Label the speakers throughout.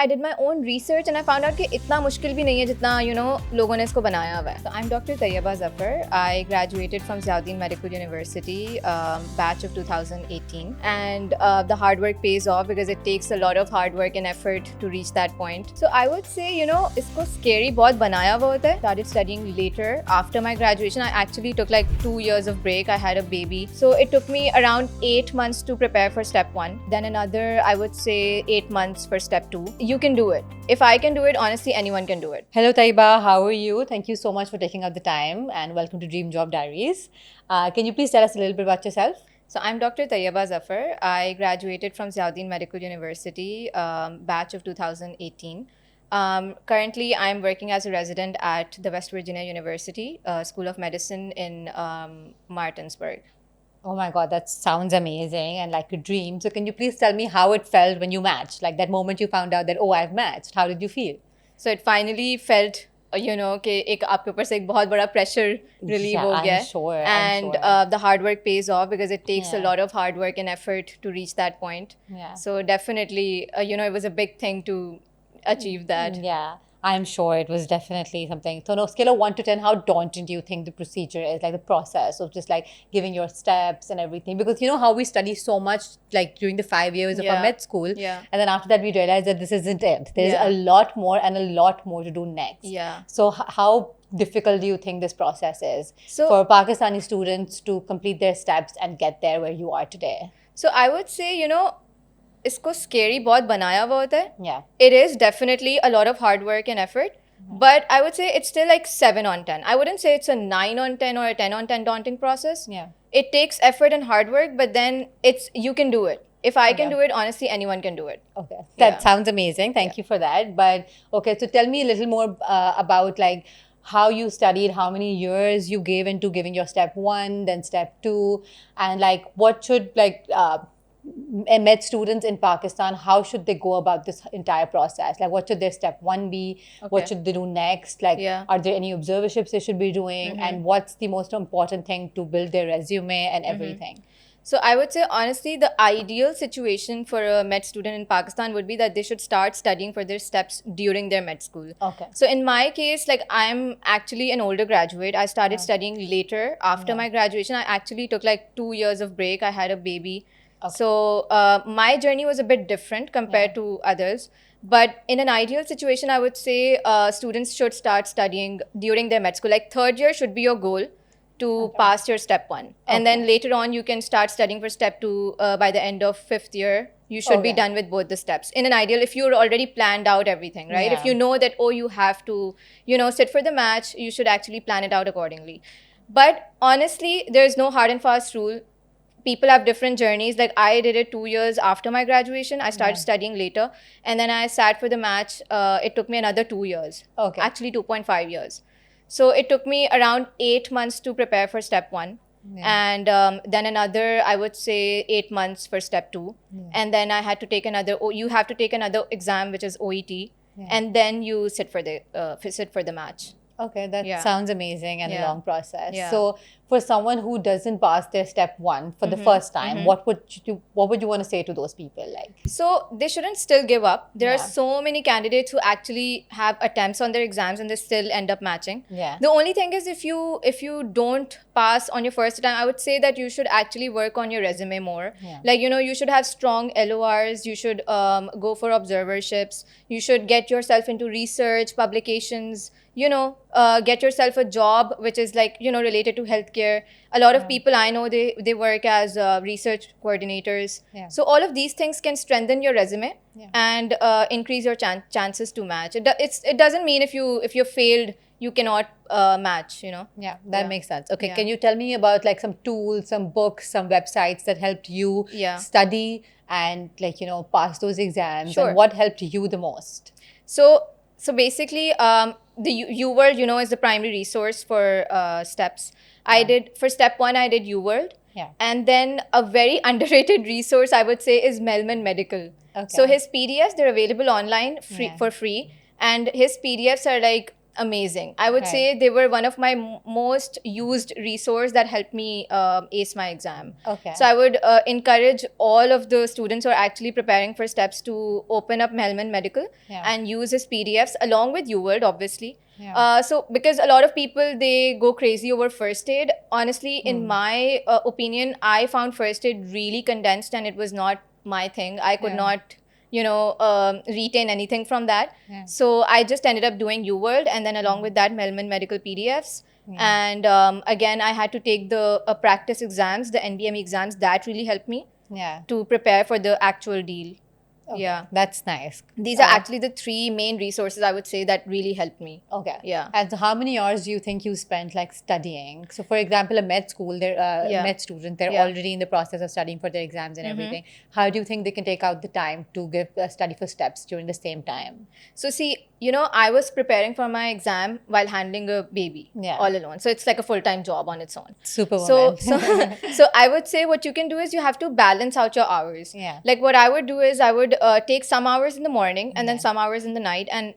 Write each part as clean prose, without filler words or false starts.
Speaker 1: I did my own research and I found out कि इतना मुश्किल भी नहीं है जितना लोगों ने इसको बनाया हुआ है. So I'm Dr. Tayyaba Zafar. I graduated from Ziauddin Medical University, batch of 2018, and the hard work pays off because it takes a lot of hard work and effort to reach that point. So I would say इसको scary बहुत बनाया हुआ होता है. Started studying later after my graduation. I actually took like 2 years of break. I had a baby, so it took me around 8 months to prepare for step 1. Then another, I would say 8 months for step 2. You can do it. If I can do it, honestly, anyone can do it.
Speaker 2: Hello Taiba, how are you? Thank you so much for taking out the time and welcome to Dream Job Diaries. Can you please tell us a little bit about yourself?
Speaker 1: So I'm Dr. Tayyaba Zafar. I graduated from Ziauddin Medical University, batch of 2018. Currently, I'm working as a resident at the West Virginia University School of Medicine in Martinsburg.
Speaker 2: Oh my God, that sounds amazing and like a dream. So can you please tell me how it felt when you matched? Like that moment you found out that, oh, I've matched. How did you feel?
Speaker 1: So it finally felt, कि एक आपके ऊपर से एक बहुत बड़ा pressure relieve हो गया है.
Speaker 2: Sure,
Speaker 1: and the hard work pays off because it takes a lot of hard work and effort to reach that point.
Speaker 2: Yeah.
Speaker 1: So definitely, it was a big thing to achieve that.
Speaker 2: Yeah. I'm sure it was definitely something. So, on a scale of 1 to 10, how daunting do you think the procedure is, like the process of just like giving your steps and everything? Because you know how we study so much like during the 5 years of our med school.
Speaker 1: Yeah.
Speaker 2: And then after that, we realize that this isn't it. There's a lot more and a lot more to do next.
Speaker 1: Yeah.
Speaker 2: So, how difficult do you think this process is for Pakistani students to complete their steps and get there where you are today?
Speaker 1: So, I would say, इसको scary बहुत बनाया हुआ होता है.
Speaker 2: Yeah.
Speaker 1: It is definitely a lot of hard work and effort. But I would say it's still like 7 on 10. I wouldn't say it's a 9 on 10 or a 10 on 10 daunting process.
Speaker 2: Yeah.
Speaker 1: It takes effort and hard work, but then you can do it. If I can do it, honestly, anyone can do it.
Speaker 2: Okay. That sounds amazing. Thank you for that. But okay, so tell me a little more about like how you studied, how many years you gave into giving your step 1, then step 2, and like what should like med students in Pakistan, how should they go about this entire process? Like what should their step 1 be? What should they do next? Like are there any observerships they should be doing? And what's the most important thing to build their resume and everything?
Speaker 1: So I would say, honestly, the ideal situation for a med student in Pakistan would be that they should start studying for their steps during their med school.
Speaker 2: Okay.
Speaker 1: So in my case, like I'm actually an older graduate. I started studying later after my graduation. I actually took like 2 years of break. I had a baby. Okay. So my journey was a bit different compared to others. But in an ideal situation, I would say students should start studying during their med school. Like 3rd year should be your goal to pass your step 1. And then later on, you can start studying for step 2 by the end of 5th year. You should be done with both the steps. In an ideal, if you're already planned out everything, right? If you know that, you have to, sit for the match, you should actually plan it out accordingly. But honestly, there's no hard and fast rule. People have different journeys. Like I did it 2 years after my graduation. I started studying later. And then I sat for the match. It took me another 2 years. Okay. Actually 2.5 years. So it took me around 8 months to prepare for step 1. And then another, I would say 8 months for step 2. And then I had to take you have to take another exam, which is OET. And then you sit for the match.
Speaker 2: Okay, that sounds amazing and a long process.
Speaker 1: Yeah.
Speaker 2: So for someone who doesn't pass their step 1 for the first time, what would you want to say to those people? Like,
Speaker 1: so they shouldn't still give up. There are so many candidates who actually have attempts on their exams and they still end up matching.
Speaker 2: Yeah.
Speaker 1: The only thing is if you don't pass on your first attempt, I would say that you should actually work on your resume more.
Speaker 2: Yeah.
Speaker 1: Like, you should have strong LORs. You should go for observerships. You should get yourself into research, publications. Get yourself a job which is like, related to healthcare. A lot of people I know, they work as research coordinators. Yeah. So all of these things can strengthen your resume and increase your chances to match. It doesn't mean if you failed, you cannot match,
Speaker 2: Yeah, that makes sense. Okay, can you tell me about like some tools, some books, some websites that helped you study and like, pass those exams?
Speaker 1: Sure.
Speaker 2: And what helped you the most?
Speaker 1: So basically, the UWorld, is the primary resource for steps. For step 1, I did UWorld.
Speaker 2: Yeah.
Speaker 1: And then a very underrated resource, I would say, is Melman Medical.
Speaker 2: Okay.
Speaker 1: So his PDFs, they're available online for free. And his PDFs are like amazing. I would
Speaker 2: Right.
Speaker 1: say they were one of my most used resource that helped me ace my exam.
Speaker 2: Okay.
Speaker 1: So I would encourage all of the students who are actually preparing for steps to open up Hellman Medical
Speaker 2: Yeah.
Speaker 1: and use his PDFs along with UWorld, obviously.
Speaker 2: Yeah.
Speaker 1: So because a lot of people, they go crazy over first aid. Honestly, in my opinion, I found first aid really condensed and it was not my thing. I could
Speaker 2: Yeah.
Speaker 1: not, retain anything from that.
Speaker 2: Yeah.
Speaker 1: So I just ended up doing UWorld, and then along with that, Melman Medical PDFs. And again, I had to take the practice exams, the NBME exams. That really helped me
Speaker 2: Yeah.
Speaker 1: to prepare for the actual deal.
Speaker 2: Okay.
Speaker 1: Yeah.
Speaker 2: That's nice.
Speaker 1: These are actually the three main resources I would say that really helped me.
Speaker 2: Okay.
Speaker 1: Yeah.
Speaker 2: And so how many hours do you think you spent like studying? So for example, a med school, they're
Speaker 1: Yeah.
Speaker 2: med student, they're
Speaker 1: Yeah.
Speaker 2: already in the process of studying for their exams and everything. How do you think they can take out the time to give study for steps during the same time?
Speaker 1: So see, I was preparing for my exam while handling a baby all alone. So it's like a full-time job on its own.
Speaker 2: Superwoman.
Speaker 1: So I would say what you can do is you have to balance out your hours.
Speaker 2: Yeah.
Speaker 1: Like what I would do is I would take some hours in the morning and then some hours in the night, and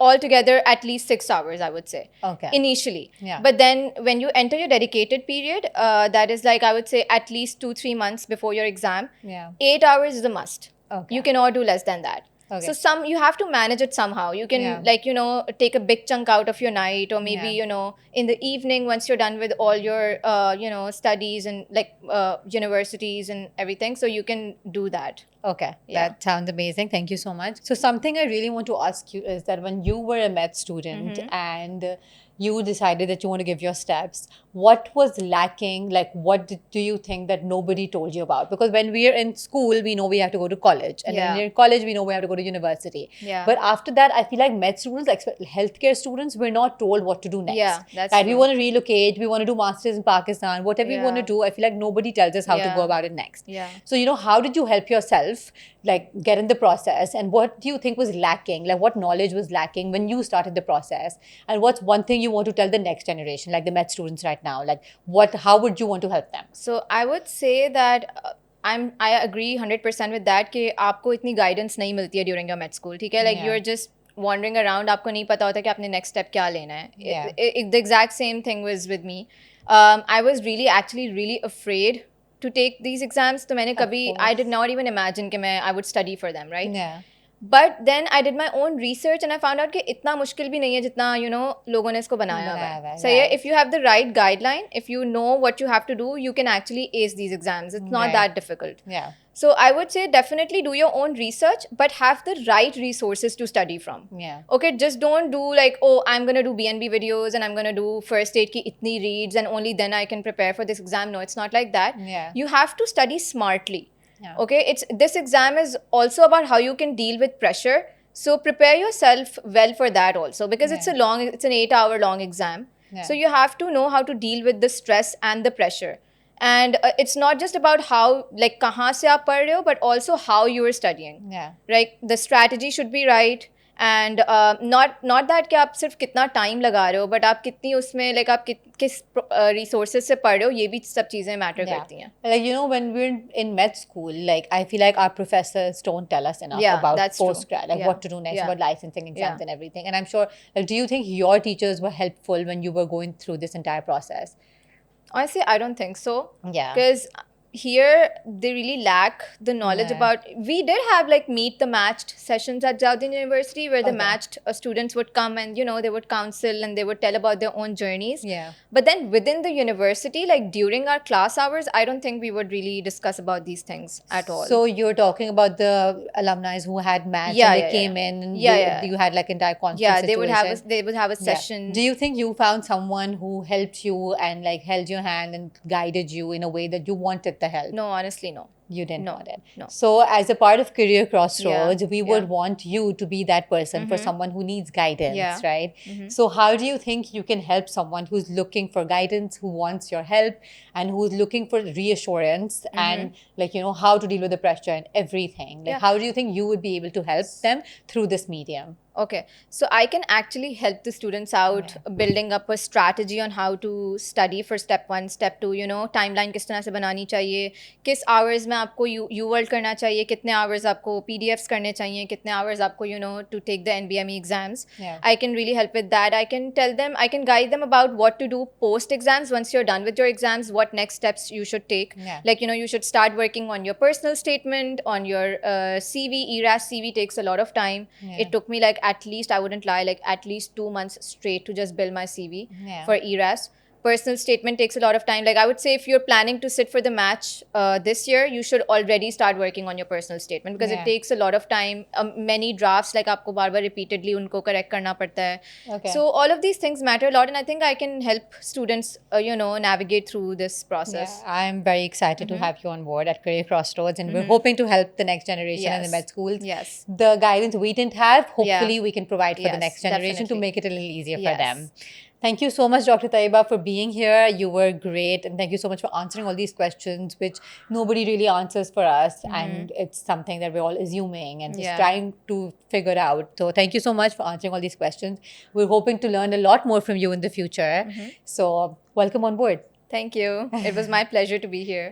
Speaker 1: altogether at least 6 hours, I would say.
Speaker 2: Okay.
Speaker 1: Initially.
Speaker 2: Yeah.
Speaker 1: But then when you enter your dedicated period, that is like I would say at least 2-3 months before your exam.
Speaker 2: Yeah.
Speaker 1: 8 hours is a must.
Speaker 2: Okay.
Speaker 1: You cannot do less than that.
Speaker 2: Okay.
Speaker 1: So you have to manage it somehow. You can take a big chunk out of your night, or maybe in the evening once you're done with all your studies and universities and everything. So you can do that.
Speaker 2: Okay,
Speaker 1: Yeah.
Speaker 2: that sounds amazing. Thank you so much. So something I really want to ask you is that when you were a med student and you decided that you want to give your steps, what was lacking? Like, do you think that nobody told you about? Because when we are in school, we know we have to go to college. And when
Speaker 1: Yeah.
Speaker 2: we're in college, we know we have to go to university.
Speaker 1: Yeah.
Speaker 2: But after that, I feel like med students, like healthcare students, we're not told what to do next.
Speaker 1: Yeah, that's
Speaker 2: Right? We
Speaker 1: true.
Speaker 2: want to relocate, we want to do masters in Pakistan, whatever we want to
Speaker 1: Yeah.
Speaker 2: do, I feel like nobody tells us how to
Speaker 1: Yeah.
Speaker 2: go about it next.
Speaker 1: Yeah.
Speaker 2: So, how did you help yourself, like, get in the process? And what do you think was lacking? Like, what knowledge was lacking when you started the process? And what's one thing you want to tell the next generation, like the med students right now? Like, how would you want to help them?
Speaker 1: So I would say that I agree 100% with that कि आपको इतनी guidance नहीं मिलती है during your med school, ठीक है? Like
Speaker 2: Yeah.
Speaker 1: you're just wandering around, आपको नहीं पता होता कि आपने next step क्या लेना है.
Speaker 2: Yeah.
Speaker 1: The exact same thing was with me. I was really afraid to take these exams. तो मैंने कभी I did not even imagine कि I would study for them, right?
Speaker 2: Yeah.
Speaker 1: But then I did my own research and I found out कि इतना मुश्किल भी नहीं है जितना लोगों ने इसको बनाया हुआ
Speaker 2: बनाया हुआ
Speaker 1: है.
Speaker 2: है,
Speaker 1: So yeah,
Speaker 2: right.
Speaker 1: if you have the right guideline, if you know what you have to do, you can actually ace these exams. It's not
Speaker 2: Right.
Speaker 1: that difficult.
Speaker 2: Yeah.
Speaker 1: So I would say definitely do your own research, but have the right resources to study from.
Speaker 2: Yeah.
Speaker 1: Okay, just don't do like, oh, I'm gonna do BNB videos and I'm gonna do first aid ki itni reads and only then I can prepare for this exam. No, it's not like that.
Speaker 2: Yeah.
Speaker 1: You have to study smartly.
Speaker 2: Yeah.
Speaker 1: Okay, this exam is also about how you can deal with pressure. So prepare yourself well for that also, because it's an 8-hour long exam.
Speaker 2: Yeah.
Speaker 1: So you have to know how to deal with the stress and the pressure. And it's not just about how, like, kahan se aap पढ़ रहे हो, but also how you are studying.
Speaker 2: Yeah.
Speaker 1: Right? The strategy should be right. And not that कि आप सिर्फ कितना time लगा रहे हो, but आप कितनी उसमें like आप किस resources से पढ़ रहे हो, ये भी सब चीज़ें matter करती हैं.
Speaker 2: Like, when we're in med school, like, I feel like our professors don't tell us enough
Speaker 1: Yeah,
Speaker 2: about
Speaker 1: that's true.
Speaker 2: post-grad, like
Speaker 1: Yeah.
Speaker 2: what to do next,
Speaker 1: Yeah.
Speaker 2: about licensing exams
Speaker 1: Yeah.
Speaker 2: and everything. And I'm sure, like, do you think your teachers were helpful when you were going through this entire process?
Speaker 1: Honestly, I don't think so.
Speaker 2: Yeah.
Speaker 1: Because here they really lack the knowledge
Speaker 2: Yeah.
Speaker 1: about. We did have like meet the matched sessions at Jaldin University where the
Speaker 2: Okay.
Speaker 1: matched students would come and they would counsel and they would tell about their own journeys.
Speaker 2: Yeah.
Speaker 1: But then within the university, like during our class hours, I don't think we would really discuss about these things at all.
Speaker 2: So you're talking about the alumni who had match
Speaker 1: Yeah,
Speaker 2: and they
Speaker 1: yeah,
Speaker 2: came
Speaker 1: yeah.
Speaker 2: in and
Speaker 1: Yeah,
Speaker 2: you had like entire conference
Speaker 1: yeah, they would have a
Speaker 2: Yeah.
Speaker 1: session.
Speaker 2: Do you think you found someone who helped you and like held your hand and guided you in a way that you wanted the help?
Speaker 1: No, honestly, no.
Speaker 2: You didn't
Speaker 1: No,
Speaker 2: want it.
Speaker 1: no.
Speaker 2: So as a part of Career Crossroads, we would
Speaker 1: yeah.
Speaker 2: want you to be that person for someone who needs guidance,
Speaker 1: Yeah.
Speaker 2: right? So how do you think you can help someone who's looking for guidance, who wants your help, and who's looking for reassurance and like, how to deal with the pressure and everything? Like,
Speaker 1: Yeah.
Speaker 2: how do you think you would be able to help them through this medium?
Speaker 1: Okay, so I can actually help the students out building up a strategy on how to study for step 1, step 2, timeline किस तरह से बनानी चाहिए, किस hours में आपको UWorld करना चाहिए, कितने hours आपको PDFs करने चाहिए, कितने hours आपको, to take the NBME exams.
Speaker 2: Yeah.
Speaker 1: I can really help with that. I can tell them, I can guide them about what to do post exams. Once you're done with your exams, what next steps you should take.
Speaker 2: Yeah.
Speaker 1: Like, you should start working on your personal statement, on your CV. ERAS CV takes a lot of time.
Speaker 2: Yeah.
Speaker 1: It took me like at least, I wouldn't lie, like at least 2 months straight to just build my CV
Speaker 2: Yeah.
Speaker 1: for ERAS. Personal statement takes a lot of time. Like I would say, if you're planning to sit for the match this year, you should already start working on your personal statement because
Speaker 2: Yeah.
Speaker 1: it takes a lot of time. Many drafts, like आपको बार-बार repeatedly उनको correct करना पड़ता है.
Speaker 2: Okay.
Speaker 1: So all of these things matter a lot, and I think I can help students, navigate through this process.
Speaker 2: Yeah, I'm very excited to have you on board at Career Crossroads, and we're hoping to help the next generation in the
Speaker 1: Yes.
Speaker 2: med schools.
Speaker 1: Yes.
Speaker 2: The guidance we didn't have, hopefully
Speaker 1: Yeah.
Speaker 2: we can provide for the
Speaker 1: Yes,
Speaker 2: next generation to
Speaker 1: definitely.
Speaker 2: make it a little easier for
Speaker 1: Yes.
Speaker 2: them. Thank you so much, Dr. Taiba, for being here. You were great, and thank you so much for answering all these questions, which nobody really answers for us, and it's something that we're all assuming and just
Speaker 1: Yeah.
Speaker 2: trying to figure out. So thank you so much for answering all these questions. We're hoping to learn a lot more from you in the future. So welcome on board.
Speaker 1: Thank you. It was my pleasure to be here.